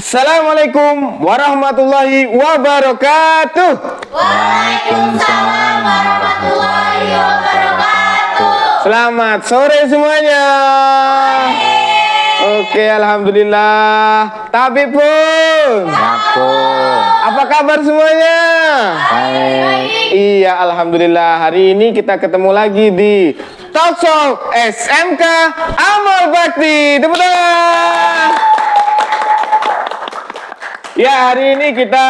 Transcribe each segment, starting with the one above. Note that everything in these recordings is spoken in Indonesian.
Assalamualaikum warahmatullahi wabarakatuh. Waalaikumsalam warahmatullahi wabarakatuh. Selamat sore semuanya. Oke, alhamdulillah. Tapi pun, apa kabar semuanya? Baik. Iya, alhamdulillah. Hari ini kita ketemu lagi di Talkshow SMK Amal Bakti. Tepuk tangan. Ya, hari ini kita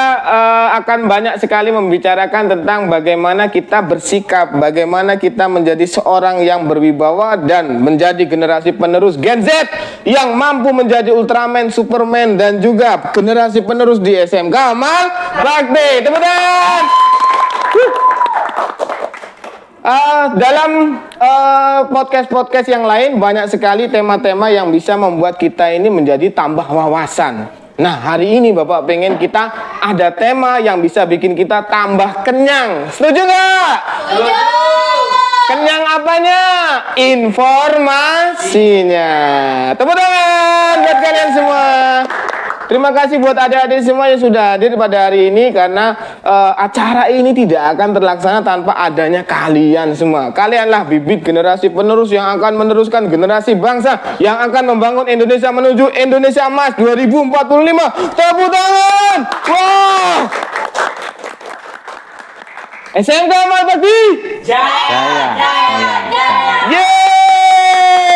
akan banyak sekali membicarakan tentang bagaimana kita bersikap, bagaimana kita menjadi seorang yang berwibawa dan menjadi generasi penerus Gen Z yang mampu menjadi Ultraman, Superman, dan juga generasi penerus di SMK Amal Bakti. Tepuk tangan. Dalam podcast-podcast yang lain banyak sekali tema-tema yang bisa membuat kita ini menjadi tambah wawasan. Nah, hari ini Bapak pengen kita ada tema yang bisa bikin kita tambah kenyang. Setuju nggak? Setuju. Kenyang apanya? Informasinya. Tepuk tangan buat kalian semua. Terima kasih buat adik-adik semua yang sudah hadir pada hari ini, karena acara ini tidak akan terlaksana tanpa adanya kalian semua. Kalianlah bibit generasi penerus yang akan meneruskan generasi bangsa yang akan membangun Indonesia menuju Indonesia Emas 2045. Tepuk tangan. Wah. SMK Amal Bakti. Jaya. Yeay.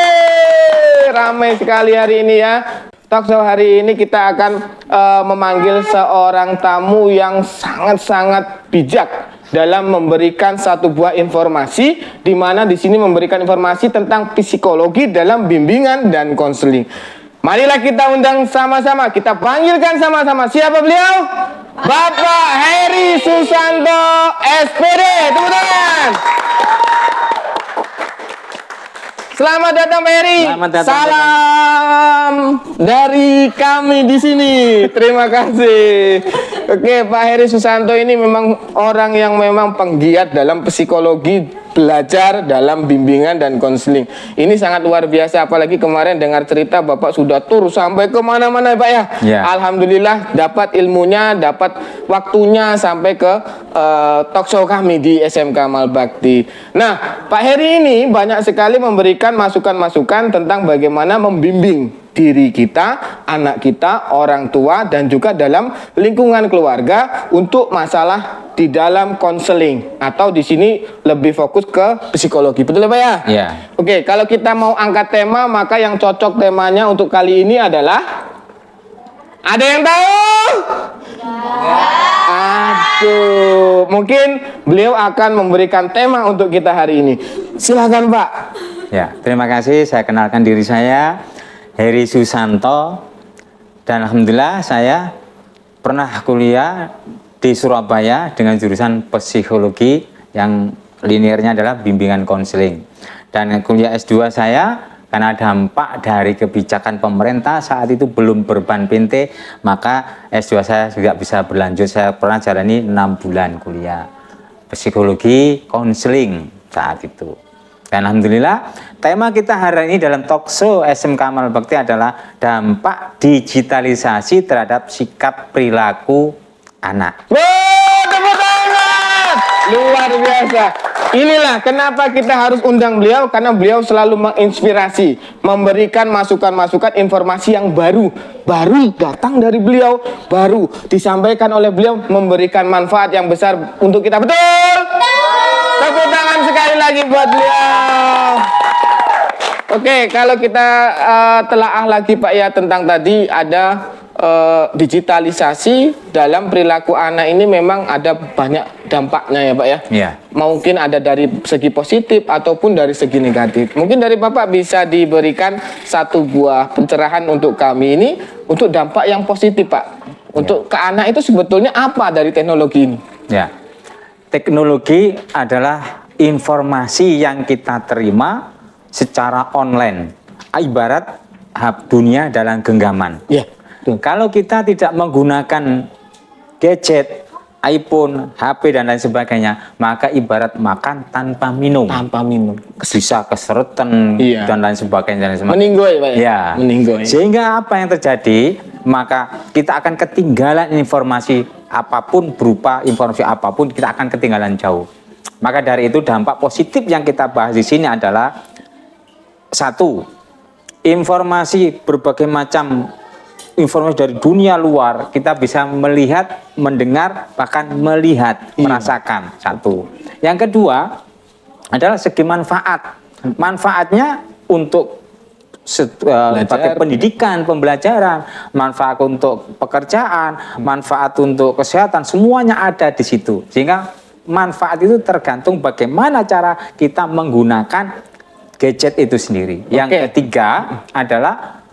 Ramai sekali hari ini ya. Talkshow hari ini kita akan memanggil seorang tamu yang sangat-sangat bijak dalam memberikan satu buah informasi, di mana di sini memberikan informasi tentang psikologi dalam bimbingan dan konseling. Marilah kita undang sama-sama, kita panggilkan sama-sama. Siapa beliau? Bapak Heri Susanto, SPD. Tepuk tangan. Selamat datang Pak Heri. Selamat datang. Salam dari kami di sini. Terima kasih. Oke, Pak Heri Susanto ini memang orang yang memang penggiat dalam psikologi, belajar dalam bimbingan dan konseling. Ini sangat luar biasa, apalagi kemarin dengar cerita Bapak sudah tur sampai kemana-mana Pak ya. Ya. Alhamdulillah dapat ilmunya, dapat waktunya sampai ke talkshow kami di SMK Amal Bakti. Nah, Pak Heri ini banyak sekali memberikan masukan-masukan tentang bagaimana membimbing diri kita, anak kita, orang tua, dan juga dalam lingkungan keluarga untuk masalah di dalam konseling, atau di sini lebih fokus ke psikologi. Betul ya Pak ya? Iya. Oke, kalau kita mau angkat tema, maka yang cocok temanya untuk kali ini adalah, ada yang tahu? Aduh, mungkin beliau akan memberikan tema untuk kita hari ini. Silakan Pak. Ya, terima kasih. Saya kenalkan diri saya, Heri Susanto, dan alhamdulillah saya pernah kuliah di Surabaya dengan jurusan psikologi yang linearnya adalah bimbingan konseling. Dan kuliah S2 saya karena dampak dari kebijakan pemerintah saat itu belum berban PT, maka S2 saya juga bisa berlanjut. Saya pernah jalani 6 bulan kuliah psikologi konseling saat itu. Dan alhamdulillah tema kita hari ini dalam talkshow SMK Amal Bakti adalah dampak digitalisasi terhadap sikap perilaku anak. Wow, tepuk tangan. Luar biasa. Inilah kenapa kita harus undang beliau, karena beliau selalu menginspirasi, memberikan masukan-masukan informasi yang baru datang dari beliau, baru disampaikan oleh beliau, memberikan manfaat yang besar untuk kita. Betul? Tepuk tangan sekali lagi buat beliau. Oke, kalau kita telaah lagi Pak ya tentang tadi ada digitalisasi dalam perilaku anak ini, memang ada banyak dampaknya ya Pak ya. Iya. Mungkin ada dari segi positif ataupun dari segi negatif. Mungkin dari Bapak bisa diberikan satu buah pencerahan untuk kami ini untuk dampak yang positif Pak. Untuk ke anak itu sebetulnya apa dari teknologi ini? Ya. Teknologi adalah informasi yang kita terima secara online. Ibarat hub dunia dalam genggaman. Ya. Kalau kita tidak menggunakan gadget, iPhone, HP dan lain sebagainya, maka ibarat makan tanpa minum. Tanpa minum. Bisa keseretan Iya. dan lain sebagainya. Meninggoy Pak ya? Ya. Meninggoy. Sehingga apa yang terjadi? maka kita akan ketinggalan informasi apapun, berupa informasi apapun, kita akan ketinggalan jauh. Maka dari itu dampak positif yang kita bahas di sini adalah satu, informasi berbagai macam informasi dari dunia luar kita bisa melihat, mendengar, bahkan melihat, merasakan. Satu. Yang kedua adalah segi manfaat. Manfaatnya untuk sebagai pendidikan, pembelajaran, manfaat untuk pekerjaan, manfaat untuk kesehatan, semuanya ada di situ. Sehingga manfaat itu tergantung bagaimana cara kita menggunakan gadget itu sendiri. Yang ketiga adalah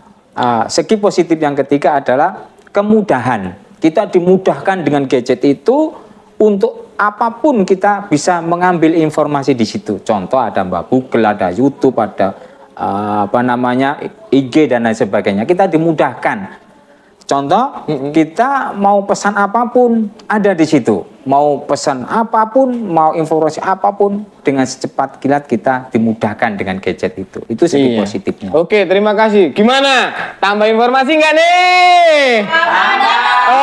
segi positif yang ketiga adalah kemudahan. Kita dimudahkan dengan gadget itu untuk apapun kita bisa mengambil informasi di situ. Contoh ada Mbak Google, ada YouTube, ada IG dan lain sebagainya. Kita dimudahkan. Contoh, kita mau pesan apapun ada di situ. Mau pesan apapun, mau informasi apapun dengan secepat kilat kita dimudahkan dengan gadget itu. Itu segi positifnya. Oke, terima kasih. Gimana? Tambah informasi nggak nih?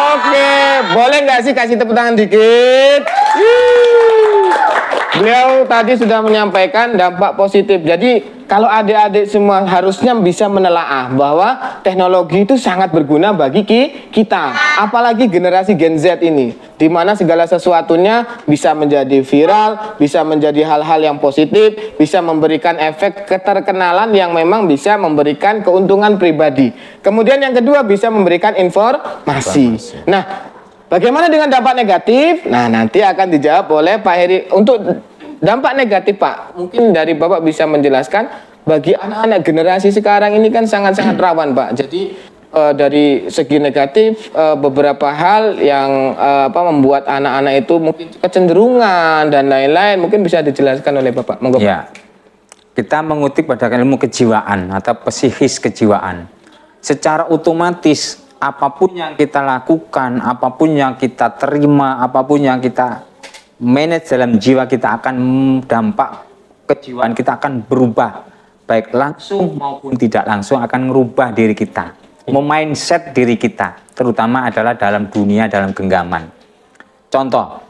Oke, boleh nggak sih kasih tepuk tangan dikit? Beliau tadi sudah menyampaikan dampak positif. Jadi kalau adik-adik semua harusnya bisa menelaah bahwa teknologi itu sangat berguna bagi kita. Apalagi generasi Gen Z ini, di mana segala sesuatunya bisa menjadi viral, bisa menjadi hal-hal yang positif, bisa memberikan efek keterkenalan yang memang bisa memberikan keuntungan pribadi. Kemudian yang kedua bisa memberikan informasi. Nah, bagaimana dengan dampak negatif? Nah, nanti akan dijawab oleh Pak Heri. Untuk dampak negatif, Pak, mungkin dari Bapak bisa menjelaskan bagi anak-anak generasi sekarang ini kan sangat-sangat rawan, Pak. Jadi dari segi negatif beberapa hal yang membuat anak-anak itu mungkin kecenderungan dan lain-lain mungkin bisa dijelaskan oleh Bapak. Monggo. Ya. Kita mengutip pada ilmu kejiwaan atau psikis kejiwaan. Secara otomatis apapun yang kita lakukan, apapun yang kita terima, apapun yang kita manage dalam jiwa kita akan dampak kejiwaan kita akan berubah, baik langsung maupun tidak langsung akan merubah diri kita, memindset diri kita, terutama adalah dalam dunia, dalam genggaman. Contoh,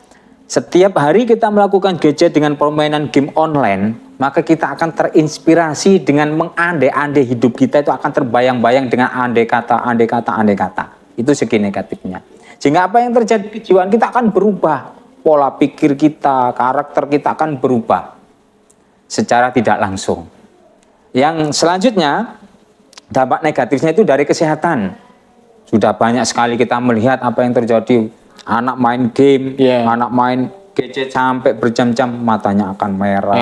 setiap hari kita melakukan gadget dengan permainan game online, maka kita akan terinspirasi dengan mengandai-andai hidup kita itu akan terbayang-bayang dengan andai kata. Itu segi negatifnya. Sehingga apa yang terjadi di kejiwaan kita akan berubah. Pola pikir kita, karakter kita akan berubah secara tidak langsung. Yang selanjutnya, dampak negatifnya itu dari kesehatan. Sudah banyak sekali kita melihat apa yang terjadi. Anak main game, anak main gadget sampai berjam-jam, matanya akan merah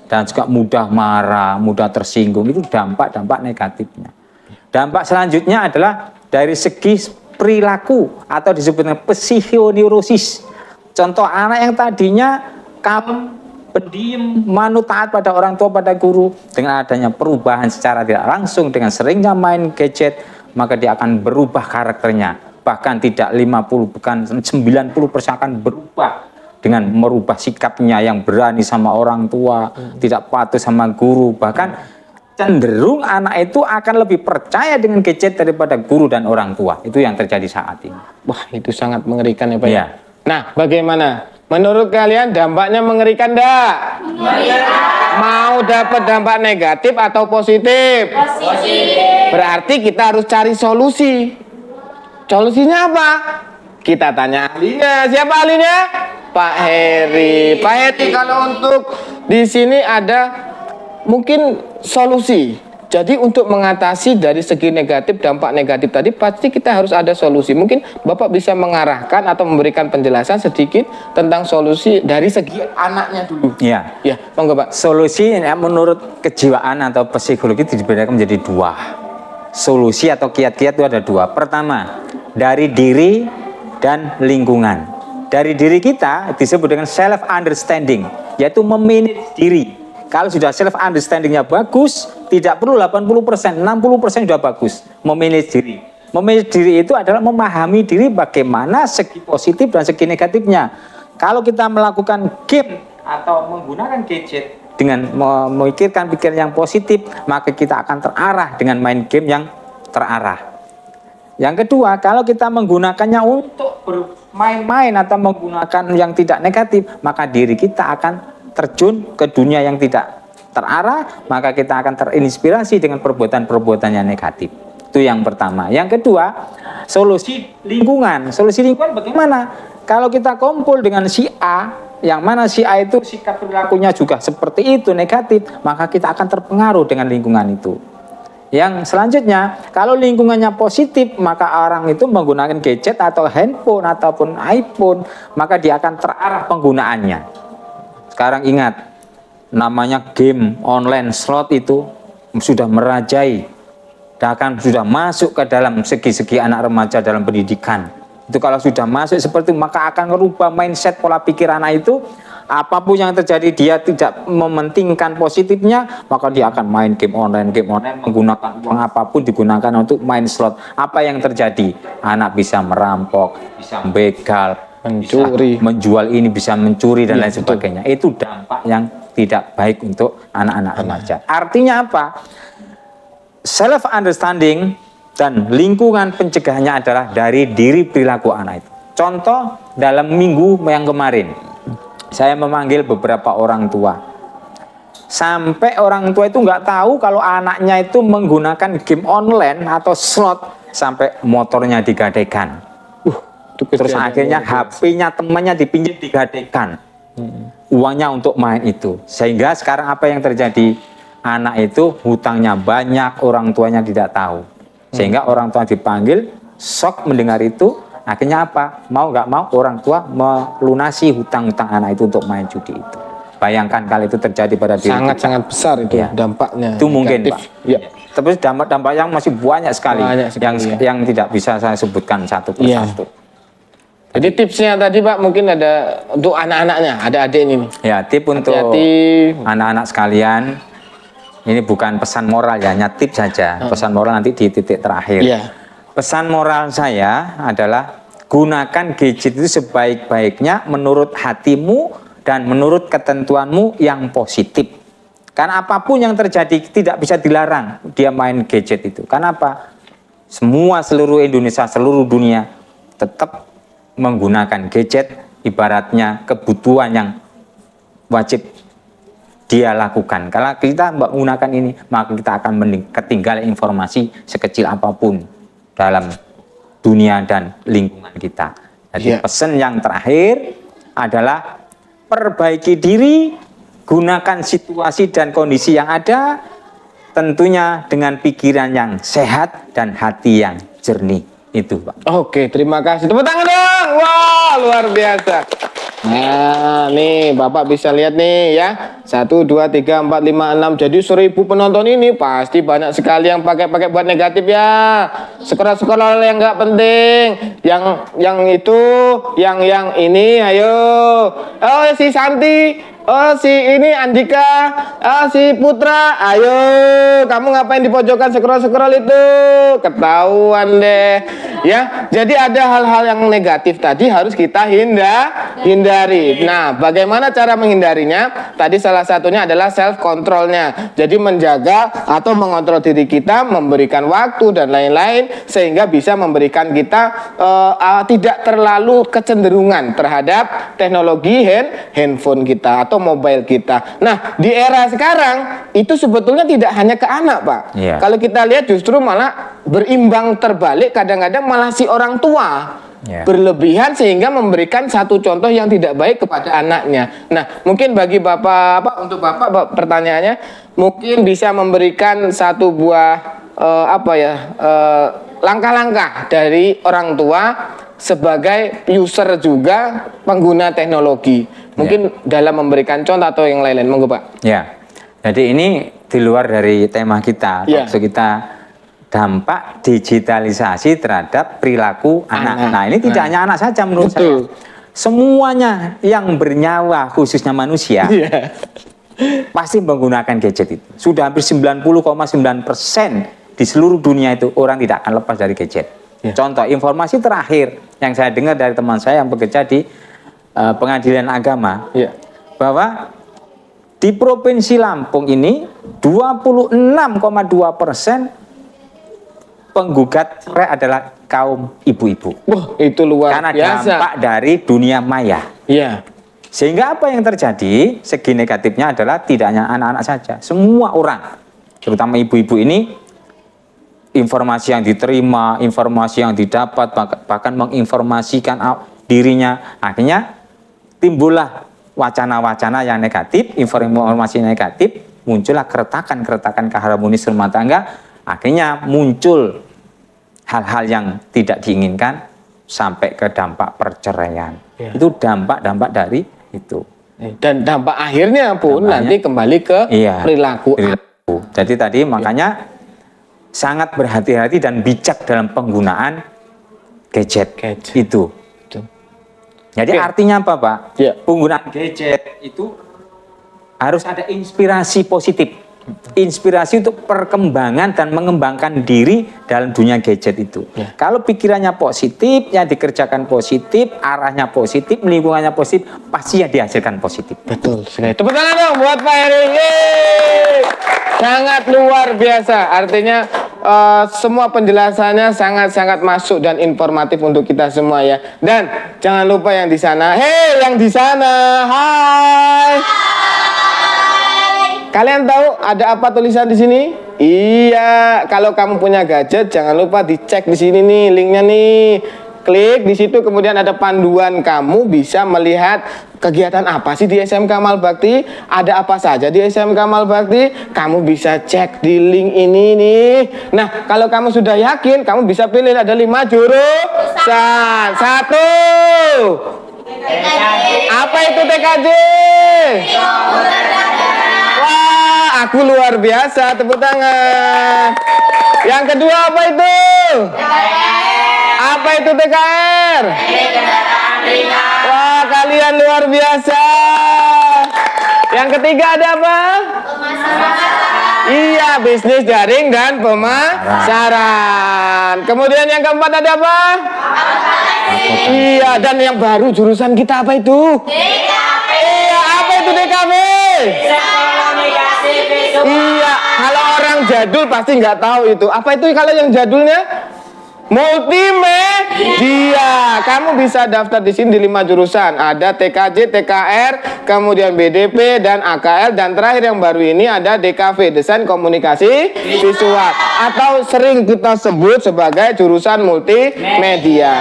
dan juga mudah marah, mudah tersinggung. Itu dampak-dampak negatifnya. Dampak selanjutnya adalah dari segi perilaku atau disebutnya psikoneurosis. Contoh, anak yang tadinya kalem, pendiam, manut taat pada orang tua, pada guru, dengan adanya perubahan secara tidak langsung dengan seringnya main gadget, maka dia akan berubah karakternya. Bahkan tidak 50, bukan 90% akan berubah dengan merubah sikapnya yang berani sama orang tua, tidak patuh sama guru, bahkan cenderung anak itu akan lebih percaya dengan gadget daripada guru dan orang tua. Itu yang terjadi saat ini. Wah, itu sangat mengerikan ya, Pak. Ya. Nah, bagaimana? Menurut kalian dampaknya mengerikan enggak? Mau dapat dampak negatif atau positif? Positif. Berarti kita harus cari solusi. Solusinya apa? Kita tanya ahlinya. Siapa ahlinya? Pak Heri. Pak Heri, kalau untuk di sini ada mungkin solusi. Jadi untuk mengatasi dari segi negatif, dampak negatif tadi pasti kita harus ada solusi. Mungkin Bapak bisa mengarahkan atau memberikan penjelasan sedikit tentang solusi dari segi anaknya dulu. Ya. Ya, monggo Pak. Solusi menurut kejiwaan atau psikologi dibedakan menjadi dua. Solusi atau kiat-kiat itu ada dua. Pertama, dari diri dan lingkungan. Dari diri kita disebut dengan self understanding, yaitu memanage diri. Kalau sudah self understandingnya bagus, tidak perlu 80%, 60% sudah bagus. Memanage diri. Memanage diri itu adalah memahami diri bagaimana segi positif dan segi negatifnya. Kalau kita melakukan game atau menggunakan gadget dengan memikirkan pikiran yang positif, maka kita akan terarah dengan main game yang terarah. Yang kedua, kalau kita menggunakannya untuk bermain-main atau menggunakan yang tidak negatif, maka diri kita akan terjun ke dunia yang tidak terarah, maka kita akan terinspirasi dengan perbuatan-perbuatan yang negatif. Itu yang pertama. Yang kedua, solusi lingkungan. Solusi lingkungan bagaimana? Kalau kita kumpul dengan si A, yang mana si A itu sikap perilakunya juga seperti itu, negatif, maka kita akan terpengaruh dengan lingkungan itu. Yang selanjutnya, kalau lingkungannya positif, maka orang itu menggunakan gadget atau handphone ataupun iPhone, maka dia akan terarah penggunaannya. Sekarang ingat, namanya game online slot itu sudah merajai, bahkan sudah masuk ke dalam segi-segi anak remaja dalam pendidikan. Itu kalau sudah masuk seperti itu, maka akan merubah mindset pola pikir anak itu. Apapun yang terjadi, dia tidak mementingkan positifnya, maka dia akan main game online menggunakan uang apapun digunakan untuk main slot. Apa yang terjadi? Anak bisa merampok, bisa begal, mencuri, bisa menjual ini, bisa mencuri dan lain sebagainya. Itu dampak yang tidak baik untuk anak-anak remaja. Artinya apa? Self understanding dan lingkungan pencegahannya adalah dari diri perilaku anak itu. Contoh dalam minggu yang kemarin, saya memanggil beberapa orang tua. Sampai orang tua itu nggak tahu kalau anaknya itu menggunakan game online atau slot, sampai motornya digadaikan. Terus akhirnya HP-nya temannya dipinjam digadaikan. Uangnya untuk main itu. Sehingga sekarang apa yang terjadi? Anak itu hutangnya banyak, orang tuanya tidak tahu. Sehingga orang tua dipanggil, shock mendengar itu. Akhirnya apa? Mau nggak mau orang tua melunasi hutang-hutang anak itu untuk main judi itu. Bayangkan kalau itu terjadi pada diri sangat-sangat besar itu ya, dampaknya. Itu mungkin negatif. Pak. Ya. Tapi dampak yang masih banyak sekali, yang tidak bisa saya sebutkan satu persatu. Jadi tipsnya tadi Pak mungkin ada untuk anak-anaknya, ada adik ini nih. Ya, tip untuk anak-anak sekalian, ini bukan pesan moral ya, hanya tip saja. Pesan moral nanti di titik terakhir. Pesan moral saya adalah gunakan gadget itu sebaik-baiknya menurut hatimu dan menurut ketentuanmu yang positif. Karena apapun yang terjadi tidak bisa dilarang dia main gadget itu. Karena apa? Seluruh Indonesia, seluruh dunia tetap menggunakan gadget ibaratnya kebutuhan yang wajib dia lakukan. Kalau kita menggunakan ini, maka kita akan ketinggalan informasi sekecil apapun dalam dunia dan lingkungan kita. Jadi pesan yang terakhir adalah perbaiki diri, gunakan situasi dan kondisi yang ada, tentunya dengan pikiran yang sehat dan hati yang jernih. Itu Pak. Oke, terima kasih. Tepuk tangan dong. Wah, luar biasa. Nah, nih Bapak bisa lihat nih ya. 1, 2, 3, 4, 5, 6. Jadi 1000 penonton ini pasti banyak sekali yang pakai buat negatif ya. Scroll yang nggak penting. Yang itu, yang ini, ayo. Oh, si Santi. Oh, si ini Andika. Oh, si Putra. Ayo, kamu ngapain di pojokan scroll itu? Ketahuan deh. Ya, jadi ada hal-hal yang negatif tadi harus kita hindari. Nah, bagaimana cara menghindarinya? Tadi salah satunya adalah self controlnya. Jadi menjaga atau mengontrol diri kita, memberikan waktu dan lain-lain sehingga bisa memberikan kita tidak terlalu kecenderungan terhadap teknologi handphone kita atau mobile kita. Nah, di era sekarang itu sebetulnya tidak hanya ke anak, Pak. Kalau kita lihat justru malah berimbang terbalik, kadang-kadang malah si orang tua berlebihan sehingga memberikan satu contoh yang tidak baik kepada anaknya. Nah, mungkin bagi untuk Bapak pertanyaannya, mungkin bisa memberikan satu buah langkah-langkah dari orang tua sebagai user juga pengguna teknologi. Mungkin dalam memberikan contoh atau yang lain-lain. Monggo Pak. Ya, jadi ini di luar dari tema kita. Maksud kita dampak digitalisasi terhadap perilaku anak. Nah, ini tidak hanya anak saja menurut saya. Semuanya yang bernyawa, khususnya manusia, pasti menggunakan gadget itu. Sudah hampir 90,9% di seluruh dunia itu orang tidak akan lepas dari gadget. Contoh, informasi terakhir yang saya dengar dari teman saya yang bekerja di pengadilan agama, bahwa di Provinsi Lampung ini 26,2% penggugat cerai adalah kaum ibu-ibu. Wah, itu luar Karena biasa. dampak dari dunia maya. Iya. Sehingga apa yang terjadi, segi negatifnya adalah tidak hanya anak-anak saja, semua orang, terutama ibu-ibu ini, informasi yang diterima, informasi yang didapat, bahkan menginformasikan dirinya, akhirnya timbullah wacana-wacana yang negatif, informasi negatif, muncullah keretakan-keretakan keharmonisan rumah tangga, akhirnya muncul hal-hal yang tidak diinginkan sampai ke dampak perceraian. Ya. Itu dampak-dampak dari itu. Dan dampak akhirnya pun Dampaknya- nanti kembali ke Iya, perilaku. Jadi tadi makanya sangat berhati-hati dan bijak dalam penggunaan gadget. Itu. Itu. Jadi Oke. artinya apa, Pak? Ya. Penggunaan gadget itu harus ada inspirasi positif. Inspirasi untuk perkembangan dan mengembangkan diri dalam dunia gadget itu. Ya. Kalau pikirannya positif, yang dikerjakan positif, arahnya positif, lingkungannya positif, pasti ya dihasilkan positif. Betul sekali. Tepuk tangan dong buat Pak Heri. Yeay. Sangat luar biasa. Artinya semua penjelasannya sangat-sangat masuk dan informatif untuk kita semua ya. Dan jangan lupa yang di sana. Hei, yang di sana. Hai. Kalian tahu ada apa tulisan di sini? Iya, kalau kamu punya gadget jangan lupa dicek di sini nih linknya nih. Klik di situ kemudian ada panduan, kamu bisa melihat kegiatan apa sih di SMK Malbakti, ada apa saja di SMK Malbakti, kamu bisa cek di link ini nih. Nah, kalau kamu sudah yakin, kamu bisa pilih ada 5 jurusan. 1. Apa itu TKJ? Wah, aku luar biasa, tepuk tangan. Yang kedua apa itu? Apa itu TKR? Wah, kalian luar biasa. Yang ketiga ada apa? Iya, bisnis daring dan pemasaran. Kemudian yang keempat ada apa? Iya, dan yang baru jurusan kita apa itu? Iya, apa itu DKV? Iya, kalau orang jadul pasti nggak tahu itu. Apa itu kalau yang jadulnya? Multimedia. Kamu bisa daftar di sini di 5 jurusan. Ada TKJ, TKR, kemudian BDP dan AKL, dan terakhir yang baru ini ada DKV, Desain Komunikasi Visual, atau sering kita sebut sebagai jurusan multimedia.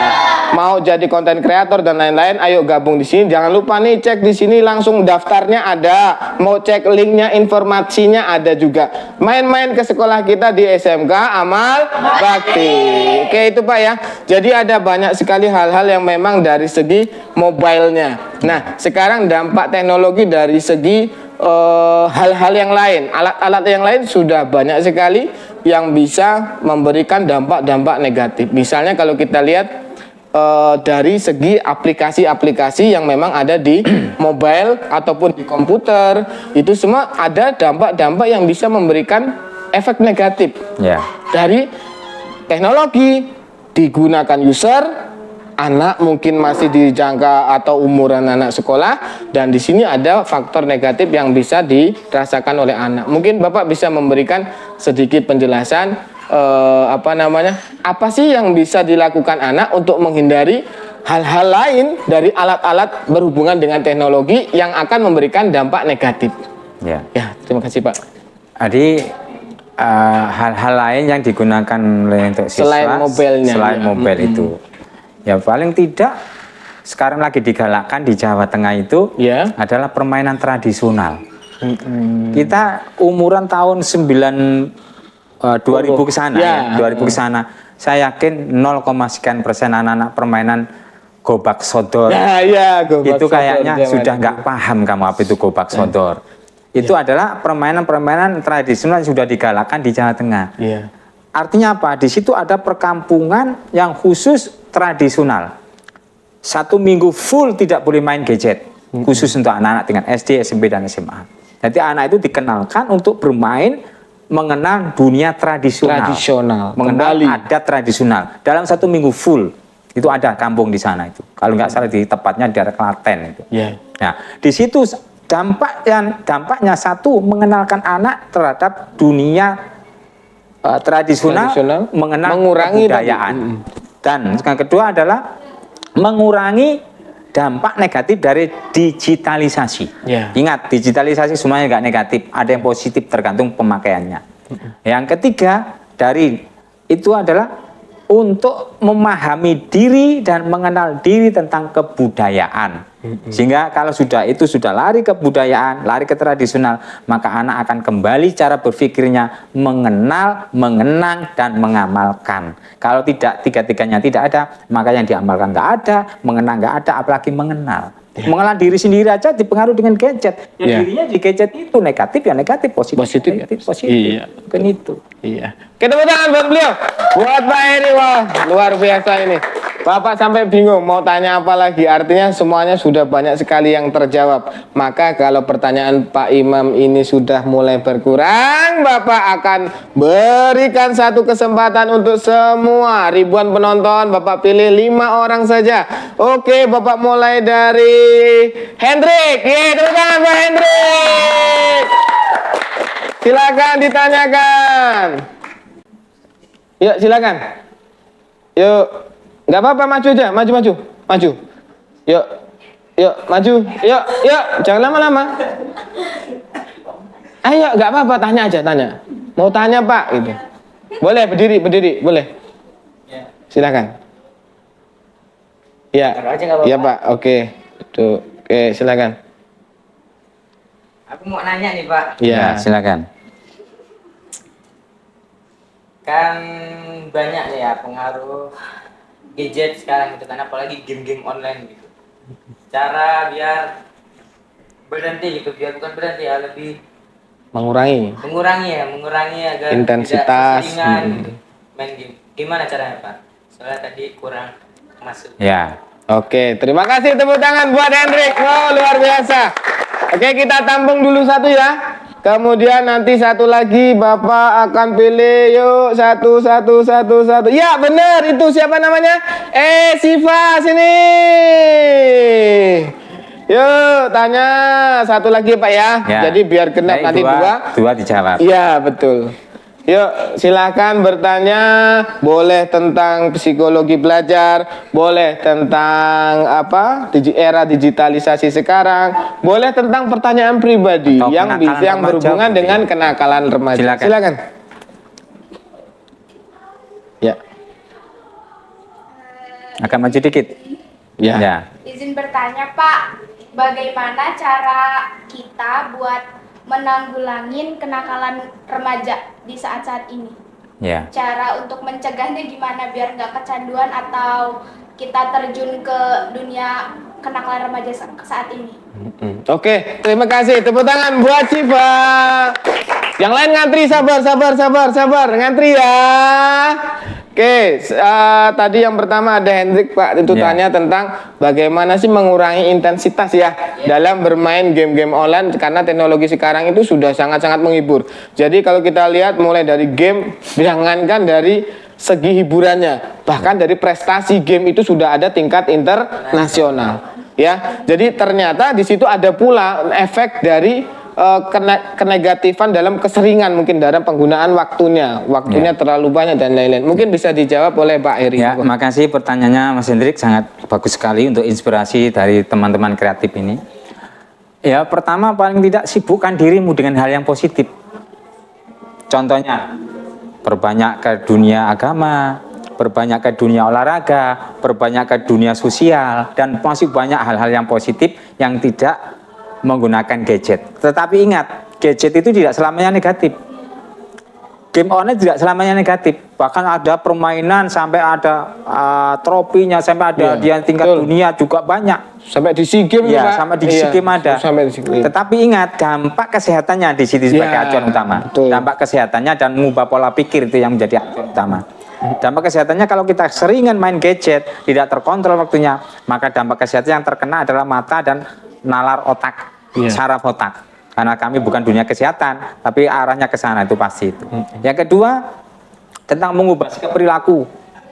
Mau jadi konten kreator dan lain-lain, ayo gabung di sini. Jangan lupa nih cek di sini langsung daftarnya ada. Mau cek linknya, informasinya ada juga. Main-main ke sekolah kita di SMK Amal Bakti. Oke, itu Pak ya. Jadi ada banyak sekali hal-hal yang memang dari segi mobilenya. Nah, sekarang dampak teknologi dari segi hal-hal yang lain, alat-alat yang lain sudah banyak sekali yang bisa memberikan dampak-dampak negatif. Misalnya kalau kita lihat dari segi aplikasi-aplikasi yang memang ada di mobile ataupun di komputer, itu semua ada dampak-dampak yang bisa memberikan efek negatif Ya. dari teknologi digunakan user, anak mungkin masih dijangka atau umuran anak sekolah, dan di sini ada faktor negatif yang bisa dirasakan oleh anak. Mungkin Bapak bisa memberikan sedikit penjelasan apa sih yang bisa dilakukan anak untuk menghindari hal-hal lain dari alat-alat berhubungan dengan teknologi yang akan memberikan dampak negatif. Ya. Ya, terima kasih Pak. Jadi hal-hal lain yang digunakan oleh untuk siswa Selain mobilnya, selain ya. mobil itu, ya paling tidak sekarang lagi digalakkan di Jawa Tengah itu Ya. adalah permainan tradisional. Kita umuran tahun 2000 ke sana, Ya. 2000 ke sana. Saya yakin 0, sekian persen anak-anak permainan gobak sodor. Ya, Itu kayaknya sudah nggak paham kamu apa itu gobak sodor. Itu adalah permainan-permainan tradisional yang sudah digalakkan di Jawa Tengah. Iya. Artinya apa? Di situ ada perkampungan yang khusus tradisional. 1 minggu full tidak boleh main gadget. Khusus untuk anak-anak dengan SD, SMP, dan SMA. Jadi anak itu dikenalkan untuk bermain, mengenal dunia tradisional. Mengenal Kembali. adat tradisional. Dalam 1 minggu full. Itu ada kampung di sana itu. Kalau nggak salah di tepatnya di daerah Klaten itu. Iya. Nah, di situ dampaknya satu, mengenalkan anak terhadap dunia tradisional, mengenal mengurangi kebudayaan. Dan yang kedua adalah mengurangi dampak negatif dari digitalisasi. Ya. Ingat, digitalisasi semuanya nggak negatif, ada yang positif tergantung pemakaiannya. Yang ketiga dari itu adalah untuk memahami diri dan mengenal diri tentang kebudayaan. Sehingga kalau sudah lari ke kebudayaan, lari ke tradisional, maka anak akan kembali cara berpikirnya mengenal, mengenang, dan mengamalkan. Kalau tidak, tiga-tiganya tidak ada, maka yang diamalkan nggak ada, mengenang nggak ada, apalagi mengenal. Mengenal diri sendiri aja dipengaruhi dengan gadget. Ya, dirinya di gadget itu negatif ya negatif, positif negatif, positif. Iya. Bukan itu. Iya. Kita tepuk tangan buat beliau. Buat Pak Heri, wah luar biasa ini. Bapak sampai bingung mau tanya apa lagi. Artinya semuanya sudah banyak sekali yang terjawab. Maka kalau pertanyaan Pak Imam ini sudah mulai berkurang, Bapak akan berikan satu kesempatan untuk semua ribuan penonton. Bapak pilih 5 orang saja. Oke, Bapak mulai dari Hendrik. Tepuk tangan Pak Hendrik. Silakan ditanyakan. Yuk, silakan. Yuk, nggak apa-apa, maju aja, maju. Yuk, maju. Yuk, jangan lama-lama. Ayo, nggak apa-apa, tanya aja, tanya. Mau tanya Pak, gitu. Boleh, berdiri, boleh. Silakan. Ya, iya Pak, oke. Tuh, oke, silakan. Aku mau nanya nih Pak, Ya, silakan. kan banyak nih ya pengaruh gadget sekarang gitu kan, apalagi game-game online gitu. Cara biar berhenti gitu, biar bukan berhenti ya, lebih Mengurangi. mengurangi agar Intensitas. tidak keseringan gitu main game. Gimana caranya Pak? Soalnya tadi kurang masuk. Ya. Oke, terima kasih, tepuk tangan buat Hendrik. Oh, luar biasa. Oke, kita tampung dulu satu ya. Kemudian nanti satu lagi Bapak akan pilih. Yuk, satu. Ya, benar, itu siapa namanya? Siva, sini. Yuk, tanya satu lagi Pak ya. Jadi biar genap nanti dua. Dijawab. Iya, betul. Yuk, silakan bertanya. Boleh tentang psikologi belajar, boleh tentang era digitalisasi sekarang, boleh tentang pertanyaan pribadi atau yang berhubungan dengan kenakalan remaja. Silakan. Ya. Agak maju dikit. Ya. Izin bertanya Pak, bagaimana cara kita buat menanggulangin kenakalan remaja di saat-saat ini? Ya. Cara untuk mencegahnya gimana biar nggak kecanduan atau kita terjun ke dunia kenakalan remaja saat ini? Oke, terima kasih. Tepuk tangan buat Siva. Yang lain ngantri, sabar, ngantri ya. Oke, tadi yang pertama ada Hendrik Pak, itu tanya tentang bagaimana sih mengurangi intensitas ya dalam bermain game-game online, karena teknologi sekarang itu sudah sangat-sangat menghibur. Jadi kalau kita lihat mulai dari game, jangankan dari segi hiburannya, bahkan dari prestasi game itu sudah ada tingkat internasional. Ya, jadi ternyata di situ ada pula efek dari kenegatifan dalam keseringan, mungkin dalam penggunaan waktunya terlalu banyak dan lain-lain. Mungkin bisa dijawab oleh Pak Heri. Ya, makasih pertanyaannya Mas Hendrik, sangat bagus sekali untuk inspirasi dari teman-teman kreatif ini. Ya, pertama paling tidak sibukkan dirimu dengan hal yang positif. Contohnya, berbanyak ke dunia agama, berbanyak ke dunia olahraga, berbanyak ke dunia sosial, dan masih banyak hal-hal yang positif yang tidak menggunakan gadget. Tetapi ingat, gadget itu tidak selamanya negatif. Game online tidak selamanya negatif. Bahkan ada permainan sampai ada tropinya, sampai ada dia tingkat dunia juga banyak. Sampai di SEA Games ya, sampai di SEA Games ada. Tetapi ingat, dampak kesehatannya di sini sebagai acuan utama. Dampak kesehatannya dan mengubah pola pikir itu yang menjadi acuan utama. Dampak kesehatannya kalau kita seringan main gadget, tidak terkontrol waktunya, maka dampak kesehatan yang terkena adalah mata dan nalar otak, saraf otak. Karena kami bukan dunia kesehatan, tapi arahnya ke sana, itu pasti itu. Yang kedua, tentang mengubah sikap perilaku.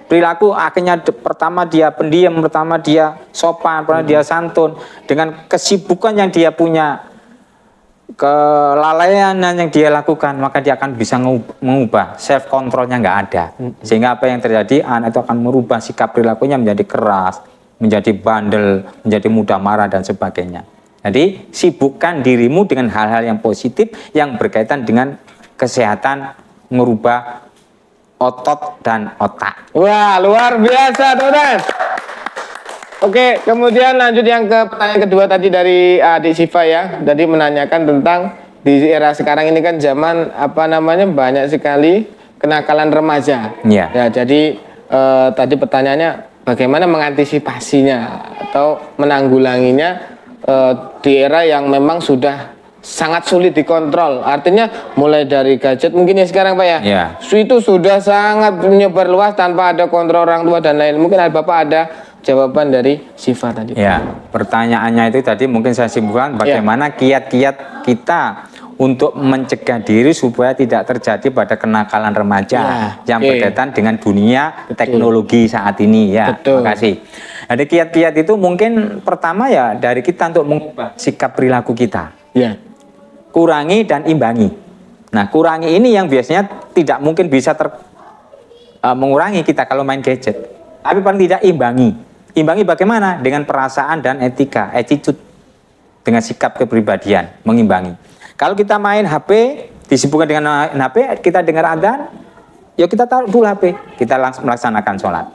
Perilaku akhirnya pertama dia pendiam, pertama dia sopan, pertama dia santun. Dengan kesibukan yang dia punya, kelalaian yang dia lakukan, maka dia akan bisa mengubah, self controlnya nggak ada, sehingga apa yang terjadi, anak itu akan merubah sikap perilakunya menjadi keras, menjadi bandel, menjadi mudah marah dan sebagainya. Jadi sibukkan dirimu dengan hal-hal yang positif yang berkaitan dengan kesehatan, merubah otot dan otak. Wah, luar biasa, teman-teman. Oke, kemudian lanjut yang ke pertanyaan kedua tadi dari Adik Siva ya. Tadi menanyakan tentang di era sekarang ini kan zaman apa namanya banyak sekali kenakalan remaja. Iya. Ya, jadi tadi pertanyaannya bagaimana mengantisipasinya atau menanggulanginya di era yang memang sudah sangat sulit dikontrol. Artinya mulai dari gadget mungkin ya sekarang Pak ya. Iya. Itu sudah sangat menyebar luas tanpa ada kontrol orang tua dan lain. Mungkin Bapak ada jawaban dari Siva tadi. Ya, pertanyaannya itu tadi mungkin saya simpulkan bagaimana kiat-kiat kita untuk mencegah diri supaya tidak terjadi pada kenakalan remaja yang berkaitan dengan dunia teknologi saat ini ya. Betul. Terima kasih. Jadi kiat-kiat itu mungkin pertama ya dari kita untuk mengubah sikap perilaku kita. Ya. Kurangi dan imbangi. Nah, kurangi ini yang biasanya tidak mungkin bisa mengurangi kita kalau main gadget. Tapi paling tidak imbangi. Imbangi bagaimana? Dengan perasaan dan etika, attitude. Dengan sikap kepribadian, mengimbangi. Kalau kita main HP, disibukkan dengan HP, kita dengar adzan, ya kita taruh dulu HP, kita langsung melaksanakan sholat.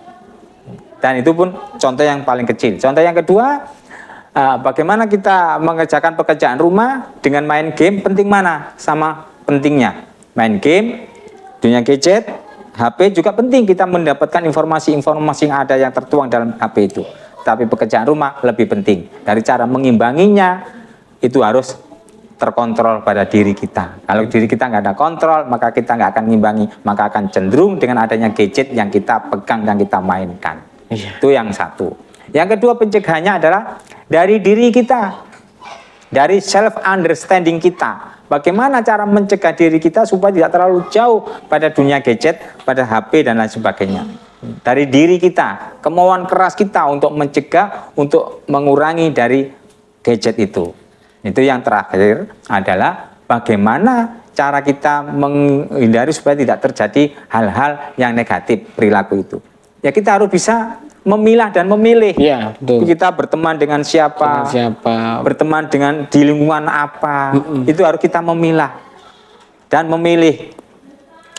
Dan itu pun contoh yang paling kecil. Contoh yang kedua, bagaimana kita mengerjakan pekerjaan rumah dengan main game, penting mana? Sama pentingnya. Main game, dunia gadget, HP juga penting kita mendapatkan informasi-informasi yang ada yang tertuang dalam HP itu. Tapi pekerjaan rumah lebih penting. Dari cara mengimbanginya, itu harus terkontrol pada diri kita. Kalau diri kita nggak ada kontrol, maka kita nggak akan mengimbangi. Maka akan cenderung dengan adanya gadget yang kita pegang dan kita mainkan. Itu yang satu. Yang kedua pencegahannya adalah dari diri kita. Dari self-understanding kita. Bagaimana cara mencegah diri kita supaya tidak terlalu jauh pada dunia gadget, pada HP dan lain sebagainya. Dari diri kita, kemauan keras kita untuk mencegah, untuk mengurangi dari gadget itu. Itu yang terakhir adalah bagaimana cara kita menghindari supaya tidak terjadi hal-hal yang negatif perilaku itu. Ya kita harus bisa memilah dan memilih. Ya, betul. Kita berteman dengan siapa, berteman dengan di lingkungan apa, itu harus kita memilah dan memilih.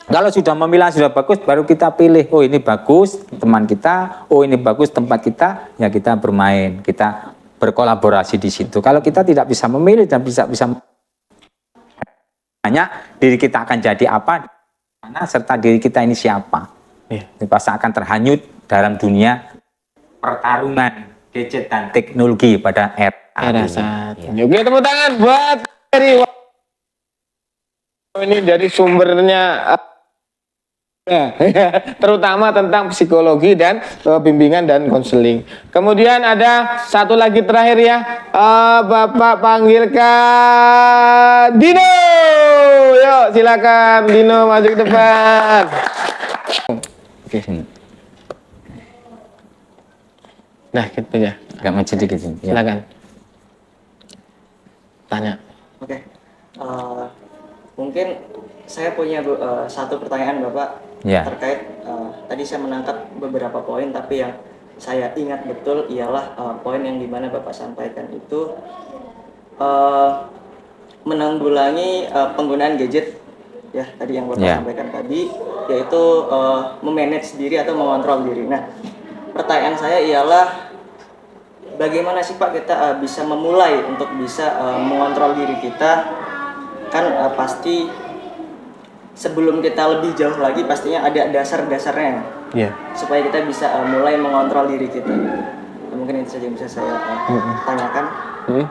Kalau sudah memilah sudah bagus, baru kita pilih. Oh ini bagus teman kita, oh ini bagus tempat kita, ya kita bermain, kita berkolaborasi di situ. Kalau kita tidak bisa memilih dan bisa hanya diri kita akan jadi apa, mana serta diri kita ini siapa, pasti akan terhanyut dalam dunia pertarungan gadget dan teknologi pada era saat ini. Oke, tepuk tangan buat Heri. Ini dari sumbernya terutama tentang psikologi dan bimbingan dan konseling. Kemudian ada satu lagi terakhir ya, Bapak panggilkan Dino. Yuk silakan Dino maju ke depan. Oke. Nah gitu ya. Agak maju dikit sini. Silakan. Tanya. Oke. Mungkin saya punya satu pertanyaan Bapak terkait tadi saya menangkap beberapa poin, tapi yang saya ingat betul ialah poin yang dimana Bapak sampaikan itu menanggulangi penggunaan gadget ya tadi yang Bapak sampaikan tadi, yaitu memanage diri atau mengontrol diri. Nah, pertanyaan saya ialah bagaimana sih Pak kita bisa memulai untuk bisa mengontrol diri kita? Kan pasti sebelum kita lebih jauh lagi pastinya ada dasar-dasarnya supaya kita bisa mulai mengontrol diri kita. Mungkin itu saja yang bisa saya tanyakan.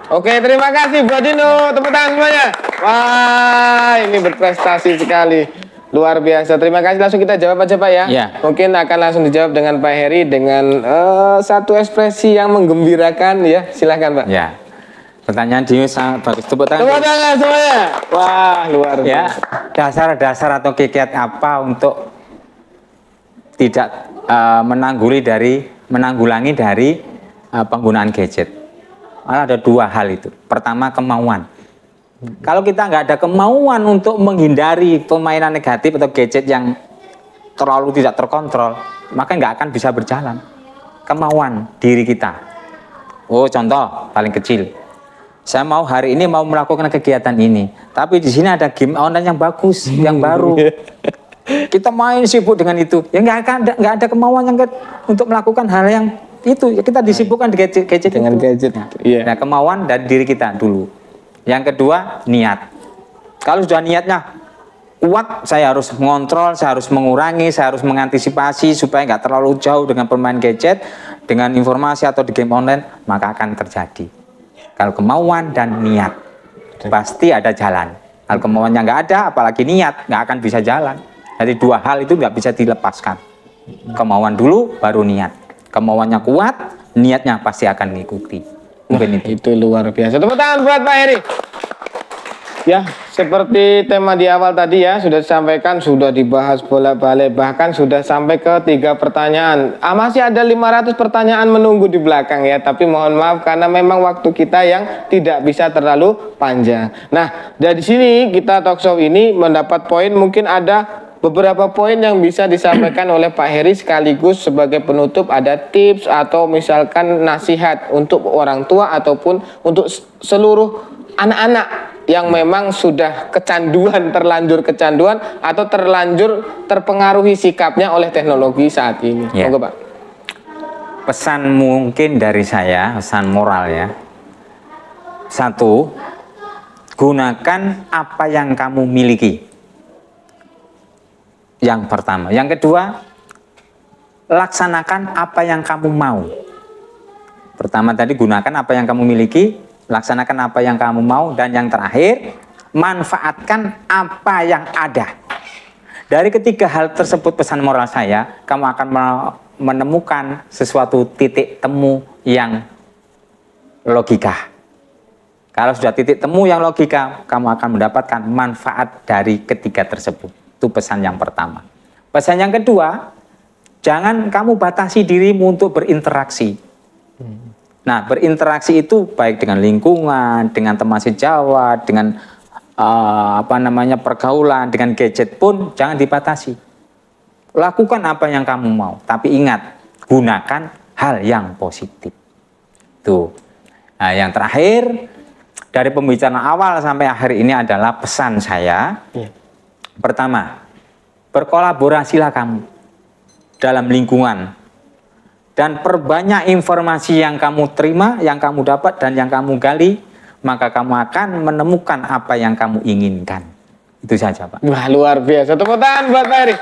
Oke, terima kasih buat Dino. Tepuk tangan semuanya. Wah, ini berprestasi sekali. Luar biasa. Terima kasih. Langsung kita jawab aja Pak ya. Mungkin akan langsung dijawab dengan Pak Heri dengan satu ekspresi yang menggembirakan ya. Silahkan Pak. Ya. Pertanyaan Dino sangat bagus. Tepuk tangan. Tepuk tangan semuanya. Wah, luar biasa. Ya. Dasar-dasar atau kiat apa untuk tidak menanggulangi dari penggunaan gadget. Ada dua hal itu. Pertama kemauan. Kalau kita nggak ada kemauan untuk menghindari permainan negatif atau gadget yang terlalu tidak terkontrol, maka nggak akan bisa berjalan. Kemauan diri kita. Oh, contoh paling kecil. Saya mau hari ini mau melakukan kegiatan ini, tapi di sini ada game online yang bagus, yang baru. Kita main sibuk dengan itu, ya nggak ada kemauan yang untuk melakukan hal yang itu. Ya kita disibukkan di gadget Dengan itu. gadget. Iya. Nah, kemauan dari diri kita dulu. Yang kedua, niat. Kalau sudah niatnya kuat, saya harus mengontrol, saya harus mengurangi, saya harus mengantisipasi supaya nggak terlalu jauh dengan permain gadget, dengan informasi atau di game online, maka akan terjadi. Kalau kemauan dan niat, pasti ada jalan. Kalau kemauannya nggak ada, apalagi niat, nggak akan bisa jalan. Jadi dua hal itu nggak bisa dilepaskan. Kemauan dulu, baru niat. Kemauannya kuat, niatnya pasti akan mengikuti. Mungkin itu. Itu luar biasa. Tepuk tangan buat Pak Heri. Ya, seperti tema di awal tadi ya, sudah disampaikan, sudah dibahas bolak-balik, bahkan sudah sampai ke 3 pertanyaan. Masih ada 500 pertanyaan menunggu di belakang ya, tapi mohon maaf karena memang waktu kita yang tidak bisa terlalu panjang. Nah, dari sini kita talkshow ini mendapat poin, mungkin ada beberapa poin yang bisa disampaikan oleh Pak Heri sekaligus sebagai penutup, ada tips atau misalkan nasihat untuk orang tua ataupun untuk seluruh anak-anak yang memang sudah terlanjur kecanduan atau terlanjur terpengaruhi sikapnya oleh teknologi saat ini. Ya. Monggo, Pak. Pesan mungkin dari saya, pesan moral ya. 1, gunakan apa yang kamu miliki. Yang pertama. Yang kedua, laksanakan apa yang kamu mau. Pertama tadi, gunakan apa yang kamu miliki, laksanakan apa yang kamu mau, dan yang terakhir, manfaatkan apa yang ada. Dari ketiga hal tersebut, pesan moral saya, kamu akan menemukan sesuatu titik temu yang logika. Kalau sudah titik temu yang logika, kamu akan mendapatkan manfaat dari ketiga tersebut. Itu pesan yang pertama. Pesan yang kedua, jangan kamu batasi dirimu untuk berinteraksi. Nah, berinteraksi itu baik dengan lingkungan, dengan teman sejawat, dengan pergaulan, dengan gadget pun jangan dibatasi. Lakukan apa yang kamu mau, tapi ingat, gunakan hal yang positif. Tuh. Nah, yang terakhir dari pembicaraan awal sampai akhir ini adalah pesan saya. Pertama, berkolaborasilah kamu dalam lingkungan. Dan perbanyak informasi yang kamu terima, yang kamu dapat, dan yang kamu gali, maka kamu akan menemukan apa yang kamu inginkan. Itu saja, Pak. Wah, luar biasa. Tepuk tangan buat Pak Heri.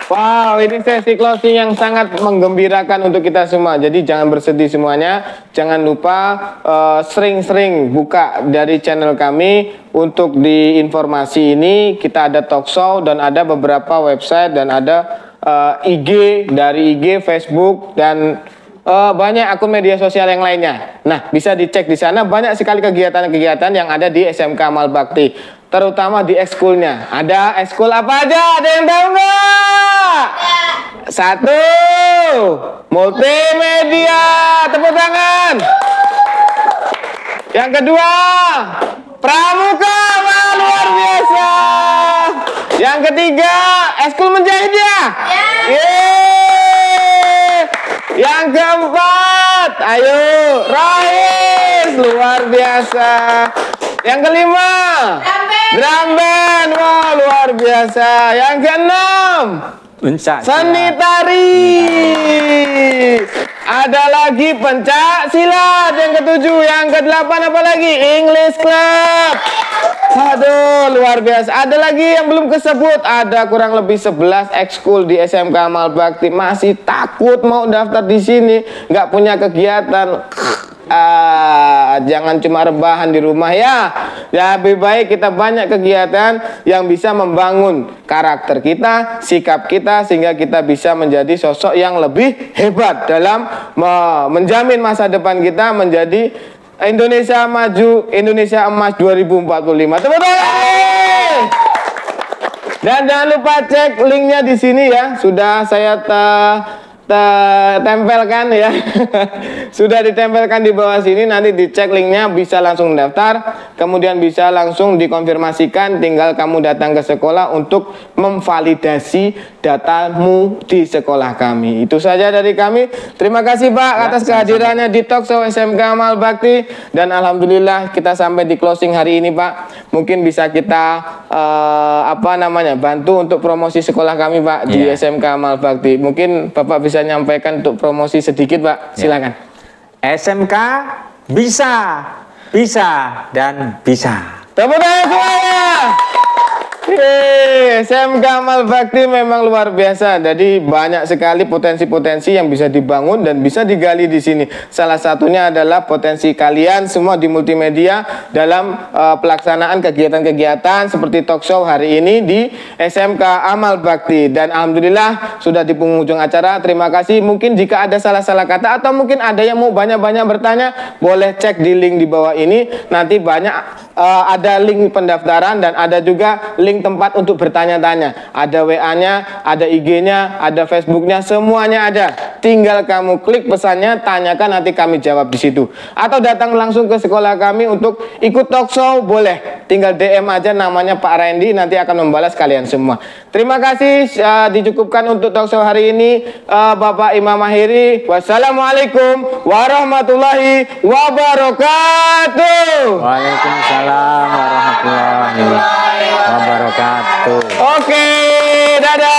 Wow, ini sesi closing yang sangat menggembirakan untuk kita semua. Jadi jangan bersedih semuanya. Jangan lupa sering-sering buka dari channel kami untuk di informasi ini. Kita ada talkshow dan ada beberapa website dan ada IG, dari IG, Facebook, dan banyak akun media sosial yang lainnya. Nah, bisa dicek di sana, banyak sekali kegiatan-kegiatan yang ada di SMK Amal Bakti, terutama di ekskulnya. Ada ekskul apa aja? Ada yang tahu nggak? 1, multimedia, tepuk tangan. Yang kedua, pramuka, wah, luar biasa. Yang ketiga, ekskul menjahit ya? Yeay. Yang keempat, ayo, Rais, luar biasa. Yang kelima, drum band, wah, luar biasa. Yang keenam, seni tari. Ada lagi pencak silat. Yang ketujuh, yang kedelapan apa lagi? English Club. Aduh, luar biasa. Ada lagi yang belum kesebut. Ada kurang lebih 11 ekskul di SMK Amal Bakti. Masih takut mau daftar di sini, nggak punya kegiatan. Jangan cuma rebahan di rumah ya. Lebih baik kita banyak kegiatan yang bisa membangun karakter kita, sikap kita, sehingga kita bisa menjadi sosok yang lebih hebat dalam menjamin masa depan kita menjadi Indonesia Maju, Indonesia Emas 2045. Tepuk tangan. Dan jangan lupa cek linknya di sini ya. Sudah saya tempelkan ya. Sudah ditempelkan di bawah sini, nanti dicek linknya, bisa langsung daftar, kemudian bisa langsung dikonfirmasikan, tinggal kamu datang ke sekolah untuk memvalidasi datamu di sekolah kami. Itu saja dari kami. Terima kasih Pak atas kehadirannya di Talkshow SMK Amal Bakti, dan alhamdulillah kita sampai di closing hari ini Pak. Mungkin bisa kita bantu untuk promosi sekolah kami Pak di SMK Amal Bakti. Mungkin Bapak bisa nyampaikan untuk promosi sedikit Pak. Silakan. SMK bisa, dan bisa. Tepuk tangan semuanya. SMK Amal Bakti memang luar biasa. Jadi banyak sekali potensi-potensi yang bisa dibangun dan bisa digali di sini. Salah satunya adalah potensi kalian semua di multimedia dalam pelaksanaan kegiatan-kegiatan seperti talk show hari ini di SMK Amal Bakti. Dan alhamdulillah sudah di penghujung acara. Terima kasih. Mungkin jika ada salah-salah kata atau mungkin ada yang mau banyak-banyak bertanya, boleh cek di link di bawah ini. Nanti banyak ada link pendaftaran dan ada juga link tempat untuk bertanya-tanya. Ada WA-nya, ada IG-nya, ada Facebook-nya, semuanya ada. Tinggal kamu klik pesannya, tanyakan, nanti kami jawab di situ. Atau datang langsung ke sekolah kami untuk ikut talk show, boleh. Tinggal DM aja namanya Pak Randy, nanti akan membalas kalian semua. Terima kasih, dicukupkan untuk talk show hari ini. Bapak Imam Mahiri, wassalamualaikum warahmatullahi wabarakatuh. Waalaikumsalam warahmatullahi wabarakatuh. Oke, dadah.